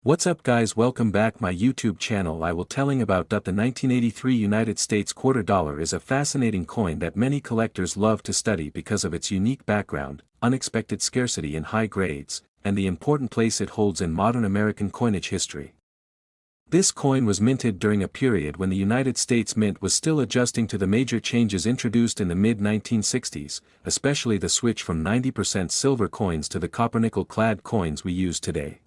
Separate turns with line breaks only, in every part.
What's up guys, welcome back my YouTube channel. I will telling about the 1983 United States quarter dollar is a fascinating coin that many collectors love to study because of its unique background, unexpected scarcity in high grades, and the important place it holds in modern American coinage history. This coin was minted during a period when the United States Mint was still adjusting to the major changes introduced in the mid-1960s, especially the switch from 90% silver coins to the copper-nickel-clad coins we use today.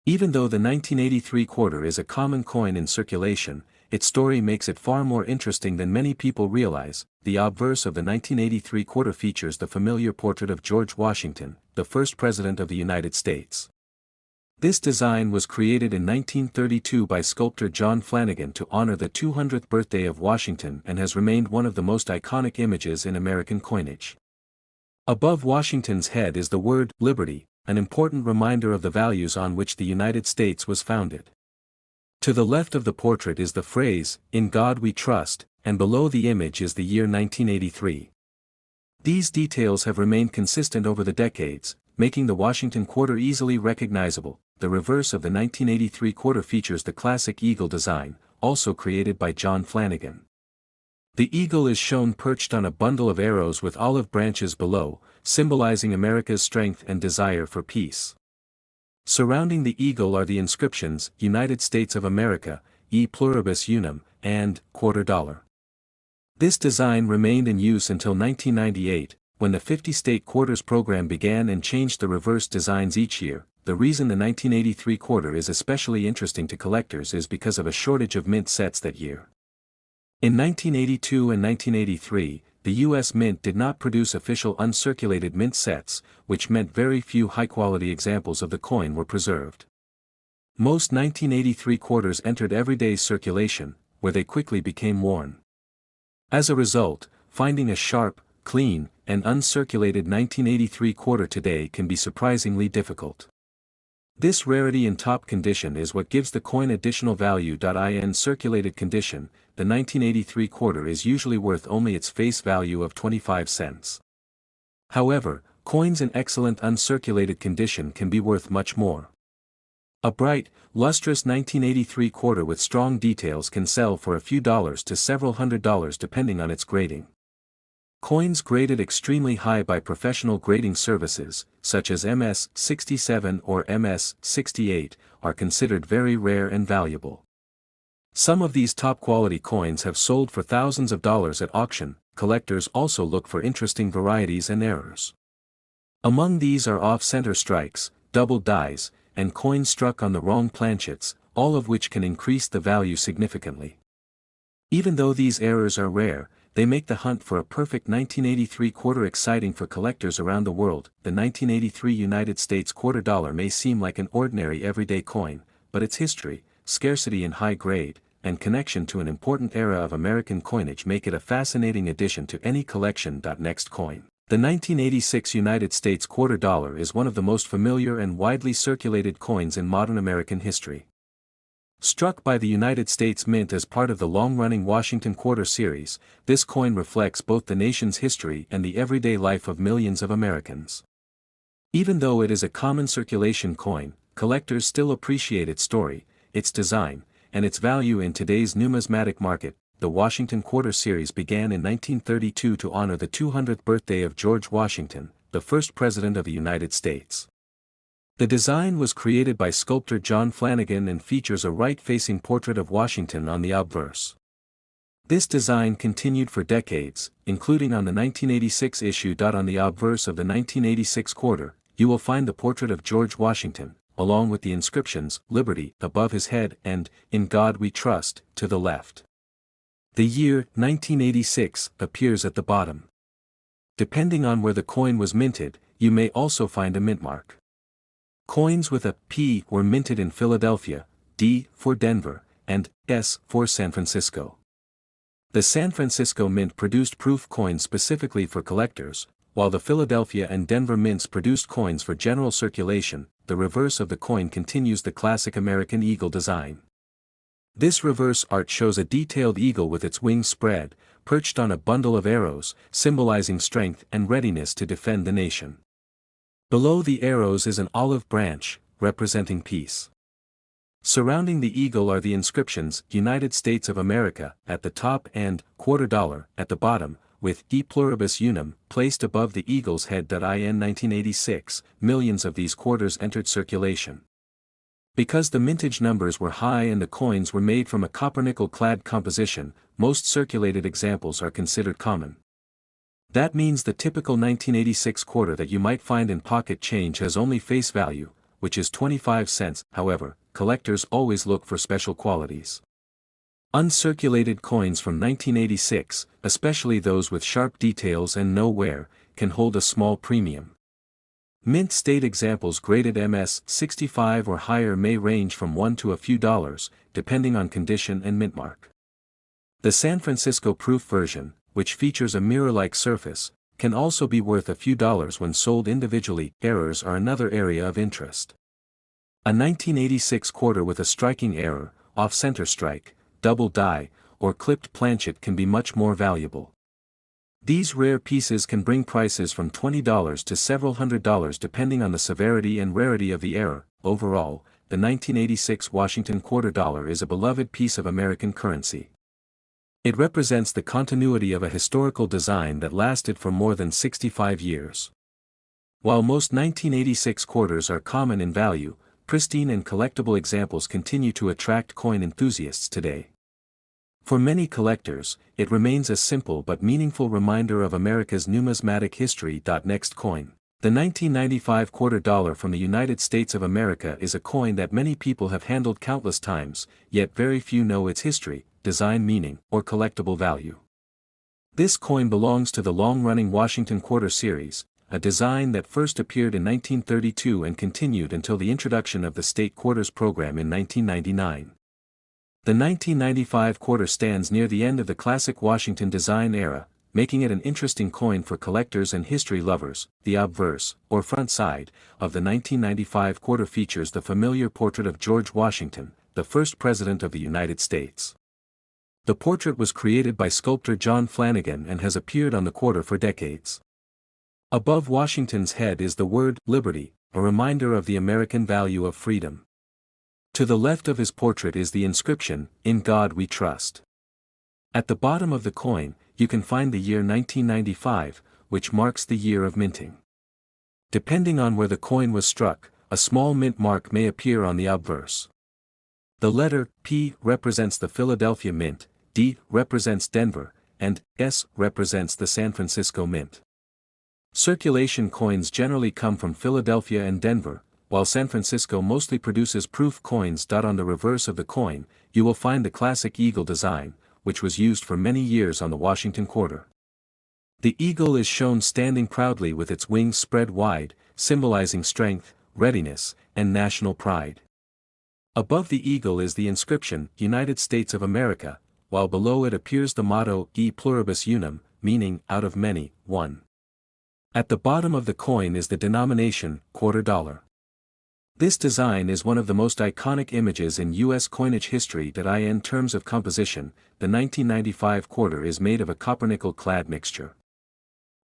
Even though the 1983 quarter is a common coin in circulation, its story makes it far more interesting than many people realize. The obverse of the 1983 quarter features the familiar portrait of George Washington, the first President of the United States. This design was created in 1932 by sculptor John Flanagan to honor the 200th birthday of Washington and has remained one of the most iconic images in American coinage. Above Washington's head is the word "Liberty," an important reminder of the values on which the United States was founded. To the left of the portrait is the phrase, "In God We Trust," and below the image is the year 1983. These details have remained consistent over the decades, making the Washington quarter easily recognizable. The reverse of the 1983 quarter features the classic eagle design, also created by John Flanagan. The eagle is shown perched on a bundle of arrows with olive branches below, symbolizing America's strength and desire for peace. Surrounding the eagle are the inscriptions, "United States of America, E Pluribus Unum," and "Quarter Dollar." This design remained in use until 1998, when the 50-state quarters program began and changed the reverse designs each year. The reason the 1983 quarter is especially interesting to collectors is because of a shortage of mint sets that year. In 1982 and 1983, the U.S. Mint did not produce official uncirculated mint sets, which meant very few high-quality examples of the coin were preserved. Most 1983 quarters entered everyday circulation, where they quickly became worn. As a result, finding a sharp, clean, and uncirculated 1983 quarter today can be surprisingly difficult. This rarity in top condition is what gives the coin additional value. In circulated condition, the 1983 quarter is usually worth only its face value of 25 cents. However, coins in excellent uncirculated condition can be worth much more. A bright, lustrous 1983 quarter with strong details can sell for a few dollars to several $100s depending on its grading. Coins graded extremely high by professional grading services, such as MS-67 or MS-68, are considered very rare and valuable. Some of these top-quality coins have sold for thousands of dollars at auction. Collectors also look for interesting varieties and errors. Among these are off-center strikes, double dies, and coins struck on the wrong planchets, all of which can increase the value significantly. Even though these errors are rare, they make the hunt for a perfect 1983 quarter exciting for collectors around the world. The 1983 United States quarter dollar may seem like an ordinary everyday coin, but its history, scarcity in high grade, and connection to an important era of American coinage make it a fascinating addition to any collection. Next coin. The 1986 United States quarter dollar is one of the most familiar and widely circulated coins in modern American history. Struck by the United States Mint as part of the long-running Washington Quarter series, this coin reflects both the nation's history and the everyday life of millions of Americans. Even though it is a common circulation coin, collectors still appreciate its story, its design, and its value in today's numismatic market. The Washington Quarter series began in 1932 to honor the 200th birthday of George Washington, the first President of the United States. The design was created by sculptor John Flanagan and features a right-facing portrait of Washington on the obverse. This design continued for decades, including on the 1986 issue. On the obverse of the 1986 quarter, you will find the portrait of George Washington, along with the inscriptions, "Liberty," above his head and "In God We Trust," to the left. The year, 1986, appears at the bottom. Depending on where the coin was minted, you may also find a mint mark. Coins with a P were minted in Philadelphia, D for Denver, and S for San Francisco. The San Francisco Mint produced proof coins specifically for collectors, while the Philadelphia and Denver mints produced coins for general circulation. The reverse of the coin continues the classic American eagle design. This reverse art shows a detailed eagle with its wings spread, perched on a bundle of arrows, symbolizing strength and readiness to defend the nation. Below the arrows is an olive branch, representing peace. Surrounding the eagle are the inscriptions United States of America at the top and quarter dollar at the bottom, with E pluribus unum placed above the eagle's head. In 1986, millions of these quarters entered circulation. Because the mintage numbers were high and the coins were made from a copper-nickel-clad composition, most circulated examples are considered common. That means the typical 1986 quarter that you might find in pocket change has only face value, which is 25 cents. However, collectors always look for special qualities. Uncirculated coins from 1986, especially those with sharp details and no wear, can hold a small premium. Mint state examples graded MS 65 or higher may range from $1 to a few dollars, depending on condition and mint mark. The San Francisco proof version, which features a mirror-like surface, can also be worth a few dollars when sold individually. Errors are another area of interest. A 1986 quarter with a striking error, off-center strike, double die, or clipped planchet can be much more valuable. These rare pieces can bring prices from $20 to several $100s depending on the severity and rarity of the error. Overall, the 1986 Washington quarter dollar is a beloved piece of American currency. It represents the continuity of a historical design that lasted for more than 65 years. While most 1986 quarters are common in value, pristine and collectible examples continue to attract coin enthusiasts today. For many collectors, it remains a simple but meaningful reminder of America's numismatic history. Next coin. The 1995 quarter dollar from the United States of America is a coin that many people have handled countless times, yet very few know its history, design meaning, or collectible value. This coin belongs to the long-running Washington Quarter series, a design that first appeared in 1932 and continued until the introduction of the state quarters program in 1999. The 1995 quarter stands near the end of the classic Washington design era, making it an interesting coin for collectors and history lovers. The obverse, or front side, of the 1995 quarter features the familiar portrait of George Washington, the first President of the United States. The portrait was created by sculptor John Flanagan and has appeared on the quarter for decades. Above Washington's head is the word Liberty, a reminder of the American value of freedom. To the left of his portrait is the inscription, "In God We Trust." At the bottom of the coin, you can find the year 1995, which marks the year of minting. Depending on where the coin was struck, a small mint mark may appear on the obverse. The letter P represents the Philadelphia Mint, D represents Denver, and S represents the San Francisco Mint. Circulation coins generally come from Philadelphia and Denver, while San Francisco mostly produces proof coins. On the reverse of the coin, you will find the classic eagle design, which was used for many years on the Washington quarter. The eagle is shown standing proudly with its wings spread wide, symbolizing strength, readiness, and national pride. Above the eagle is the inscription, United States of America, while below it appears the motto, E pluribus unum, meaning, out of many, one. At the bottom of the coin is the denomination, quarter dollar. This design is one of the most iconic images in U.S. coinage history. In terms of composition, the 1995 quarter is made of a copper-nickel-clad mixture.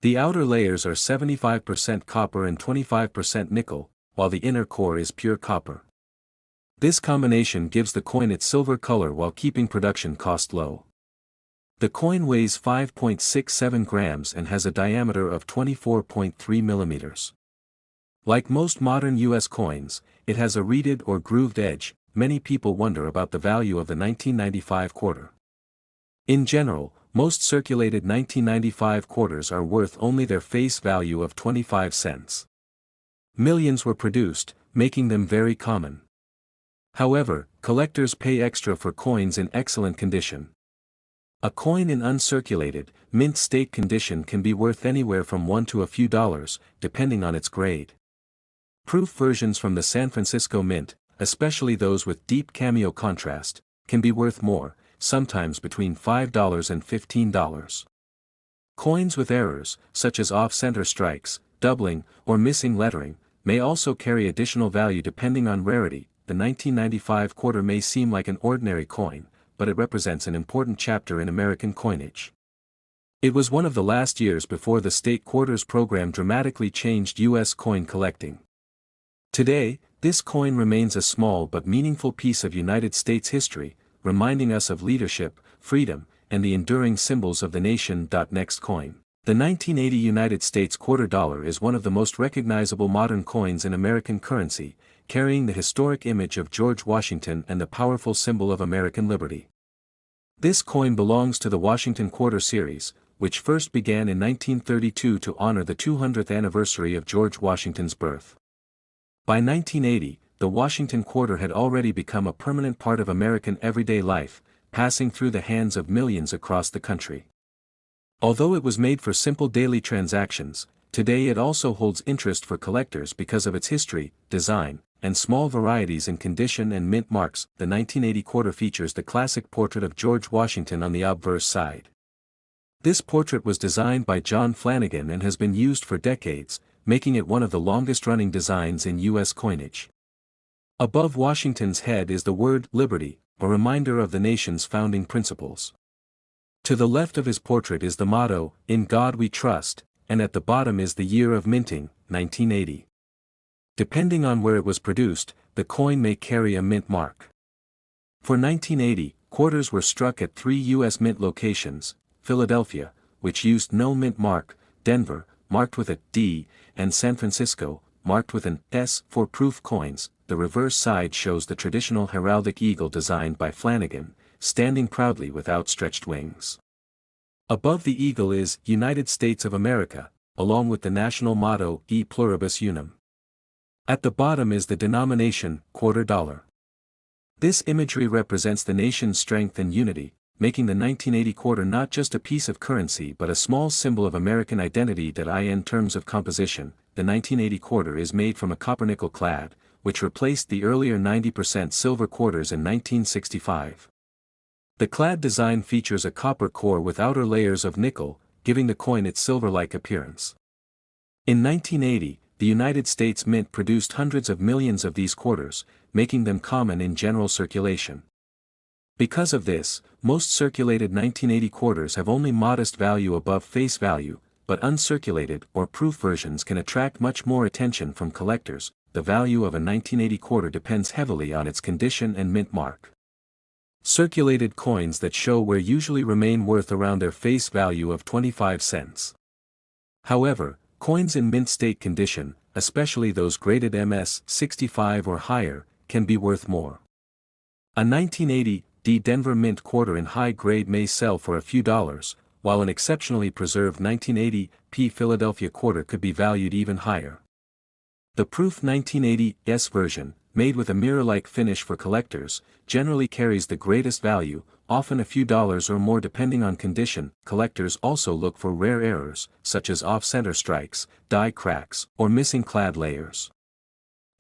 The outer layers are 75% copper and 25% nickel, while the inner core is pure copper. This combination gives the coin its silver color while keeping production cost low. The coin weighs 5.67 grams and has a diameter of 24.3 millimeters. Like most modern U.S. coins, it has a reeded or grooved edge. Many people wonder about the value of the 1995 quarter. In general, most circulated 1995 quarters are worth only their face value of 25 cents. Millions were produced, making them very common. However, collectors pay extra for coins in excellent condition. A coin in uncirculated, mint state condition can be worth anywhere from $1 to a few dollars, depending on its grade. Proof versions from the San Francisco Mint, especially those with deep cameo contrast, can be worth more, sometimes between $5 and $15. Coins with errors, such as off-center strikes, doubling, or missing lettering, may also carry additional value depending on rarity. The 1995 quarter may seem like an ordinary coin, but it represents an important chapter in American coinage. It was one of the last years before the state quarters program dramatically changed U.S. coin collecting. Today, This coin remains a small but meaningful piece of United States history, reminding us of leadership, freedom, and the enduring symbols of the nation. Next coin. The 1980 United States quarter dollar is one of the most recognizable modern coins in American currency, carrying the historic image of George Washington and the powerful symbol of American liberty. This coin belongs to the Washington Quarter series, which first began in 1932 to honor the 200th anniversary of George Washington's birth. By 1980, the Washington Quarter had already become a permanent part of American everyday life, passing through the hands of millions across the country. Although it was made for simple daily transactions, today it also holds interest for collectors because of its history, design, and small varieties in condition and mint marks. The 1980 quarter features the classic portrait of George Washington on the obverse side. This portrait was designed by John Flanagan and has been used for decades, making it one of the longest-running designs in U.S. coinage. Above Washington's head is the word "Liberty," a reminder of the nation's founding principles. To the left of his portrait is the motto, "In God We Trust," and at the bottom is the year of minting, 1980. Depending on where it was produced, the coin may carry a mint mark. For 1980, quarters were struck at 3 U.S. mint locations: Philadelphia, which used no mint mark, Denver, marked with a D, and San Francisco, marked with an S. For proof coins, the reverse side shows the traditional heraldic eagle designed by Flanagan, standing proudly with outstretched wings. Above the eagle is "United States of America," along with the national motto "E Pluribus Unum." At the bottom is the denomination, quarter dollar. This imagery represents the nation's strength and unity, making the 1980 quarter not just a piece of currency but a small symbol of American identity. In terms of composition, the 1980 quarter is made from a copper-nickel clad, which replaced the earlier 90% silver quarters in 1965. The clad design features a copper core with outer layers of nickel, giving the coin its silver-like appearance. In 1980, the United States Mint produced hundreds of millions of these quarters, making them common in general circulation. Because of this, most circulated 1980 quarters have only modest value above face value, but uncirculated or proof versions can attract much more attention from collectors. The value of a 1980 quarter depends heavily on its condition and mint mark. Circulated coins that show wear usually remain worth around their face value of 25 cents. However, coins in mint state condition, especially those graded MS 65 or higher, can be worth more. A 1980 D Denver Mint quarter in high grade may sell for a few dollars, while an exceptionally preserved 1980 P Philadelphia quarter could be valued even higher. The proof 1980 S version, made with a mirror-like finish for collectors, generally carries the greatest value, often a few dollars or more depending on condition. Collectors also look for rare errors, such as off-center strikes, die cracks, or missing clad layers.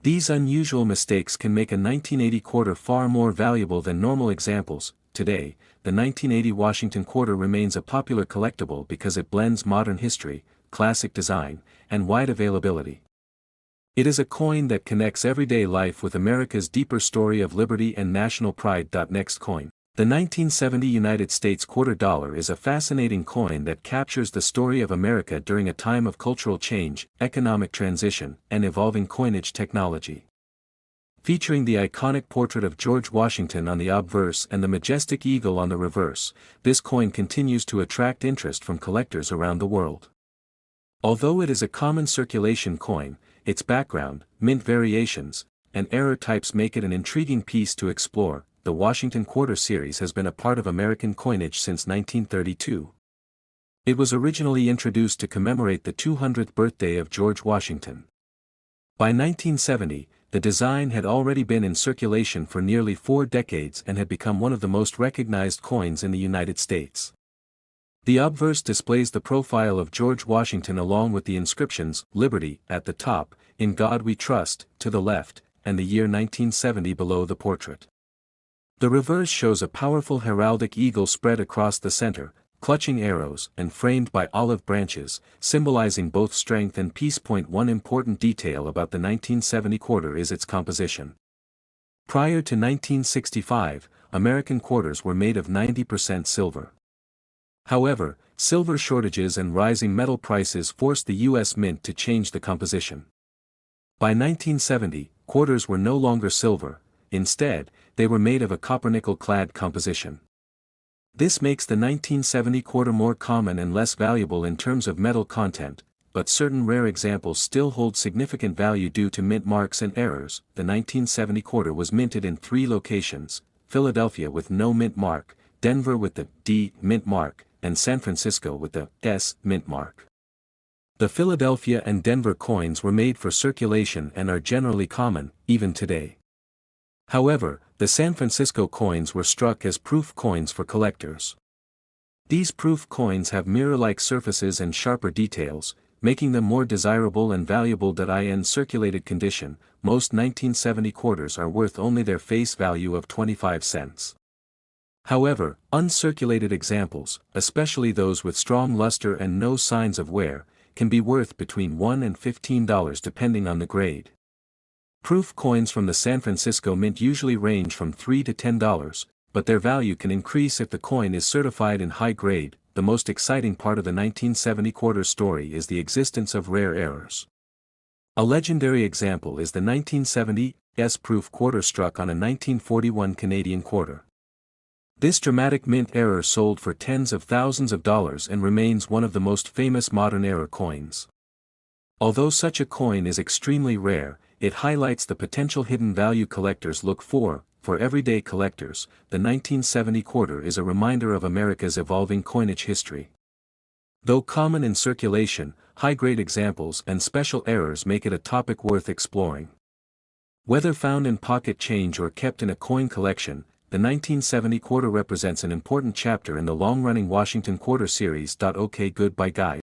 These unusual mistakes can make a 1980 quarter far more valuable than normal examples. Today, the 1980 Washington quarter remains a popular collectible because it blends modern history, classic design, and wide availability. It is a coin that connects everyday life with America's deeper story of liberty and national pride. Next coin. The 1970 United States quarter dollar is a fascinating coin that captures the story of America during a time of cultural change, economic transition, and evolving coinage technology. Featuring the iconic portrait of George Washington on the obverse and the majestic eagle on the reverse, this coin continues to attract interest from collectors around the world. Although it is a common circulation coin, its background, mint variations, and error types make it an intriguing piece to explore. The Washington Quarter series has been a part of American coinage since 1932. It was originally introduced to commemorate the 200th birthday of George Washington. By 1970, the design had already been in circulation for nearly 4 decades and had become one of the most recognized coins in the United States. The obverse displays the profile of George Washington along with the inscriptions, "Liberty," at the top, "In God We Trust," to the left, and the year 1970 below the portrait. The reverse shows a powerful heraldic eagle spread across the center, clutching arrows and framed by olive branches, symbolizing both strength and peace. One important detail about the 1970 quarter is its composition. Prior to 1965, American quarters were made of 90% silver. However, silver shortages and rising metal prices forced the U.S. Mint to change the composition. By 1970, quarters were no longer silver, instead, they were made of a copper-nickel clad composition. This makes the 1970 quarter more common and less valuable in terms of metal content, but certain rare examples still hold significant value due to mint marks and errors. The 1970 quarter was minted in 3 locations: Philadelphia with no mint mark, Denver with the D mint mark, and San Francisco with the S mint mark. The Philadelphia and Denver coins were made for circulation and are generally common, even today. However, the San Francisco coins were struck as proof coins for collectors. These proof coins have mirror-like surfaces and sharper details, making them more desirable and valuable. In circulated condition, most 1970 quarters are worth only their face value of 25 cents. However, uncirculated examples, especially those with strong luster and no signs of wear, can be worth between $1 and $15 depending on the grade. Proof coins from the San Francisco Mint usually range from $3 to $10, but their value can increase if the coin is certified in high grade. The most exciting part of the 1970 quarter story is the existence of rare errors. A legendary example is the 1970 S-proof quarter struck on a 1941 Canadian quarter. This dramatic mint error sold for tens of thousands of dollars and remains one of the most famous modern error coins. Although such a coin is extremely rare, it highlights the potential hidden value collectors look for. For everyday collectors, the 1970 quarter is a reminder of America's evolving coinage history. Though common in circulation, high-grade examples and special errors make it a topic worth exploring. Whether found in pocket change or kept in a coin collection, the 1970 quarter represents an important chapter in the long-running Washington Quarter series. Okay, goodbye guys.